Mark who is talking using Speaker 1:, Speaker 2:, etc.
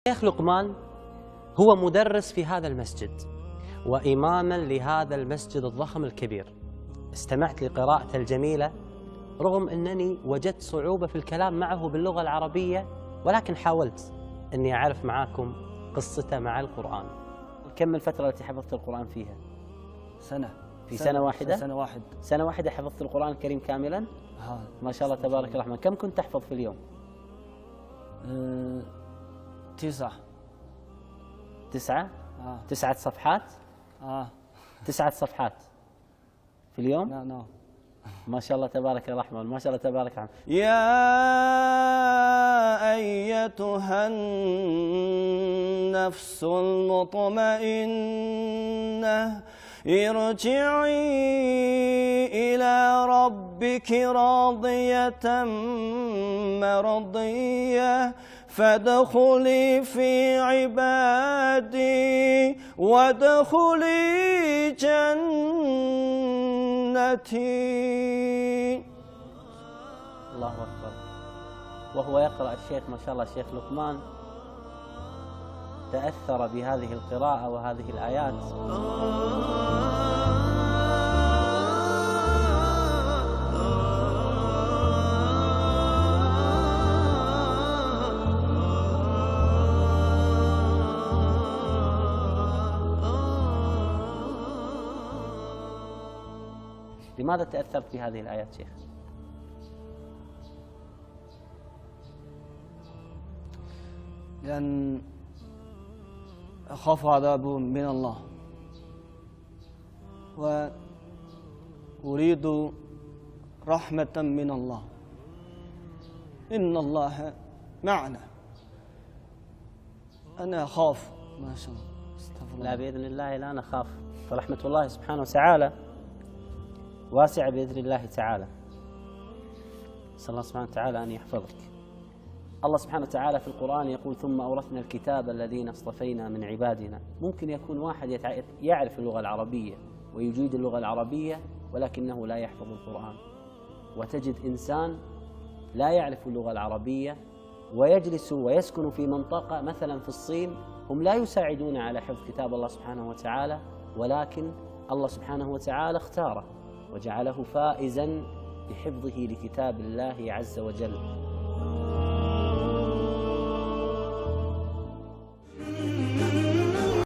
Speaker 1: الشيخ لقمان هو مدرس في هذا المسجد وإماما لهذا المسجد الضخم الكبير. استمعت لقراءته الجميلة رغم أنني وجدت صعوبة في الكلام معه باللغة العربية، ولكن حاولت أني أعرف معاكم قصته مع القرآن. كم الفترة التي حفظت القرآن فيها؟
Speaker 2: سنة.
Speaker 1: في سنة واحدة؟
Speaker 2: سنة
Speaker 1: واحدة حفظت القرآن الكريم كاملا؟ ما شاء الله تبارك الرحمن. كم كنت تحفظ في اليوم؟
Speaker 2: 9.
Speaker 1: 9؟ 9 صفحات؟ 9 صفحات في اليوم؟
Speaker 2: نعم.
Speaker 1: ما شاء الله تبارك الرحمن، ما شاء الله تبارك الرحمن.
Speaker 2: يا أيتها النفس المطمئنة ارجعي إلى ربك راضية مرضية فادخلي في عبادي وادخلي جنتي.
Speaker 1: الله أكبر. وهو يقرأ الشيخ ما شاء الله الشيخ لقمان تأثر بهذه القراءة وهذه الآيات. لماذا تأثرت بهذه الآيات شيخ؟
Speaker 2: لأن أخاف عذاب من الله وأريد رحمة من الله. إن الله معنا. أنا أخاف ما شاء الله.
Speaker 1: لا بإذن الله لا نخاف، فرحمة الله سبحانه وتعالى واسعة بإذن الله تعالى. نسأل الله سبحانه وتعالى أن يحفظك. الله سبحانه وتعالى في القرآن يقول ثم أورثنا الكتاب الذين اصطفينا من عبادنا. ممكن يكون واحد يعرف اللغة العربية ويجيد اللغة العربية ولكنه لا يحفظ القرآن، وتجد إنسان لا يعرف اللغة العربية ويجلس ويسكن في منطقة مثلا في الصين هم لا يساعدون على حفظ كتاب الله سبحانه وتعالى، ولكن الله سبحانه وتعالى اختاره وجعله فائزا بحفظه لكتاب الله عز وجل.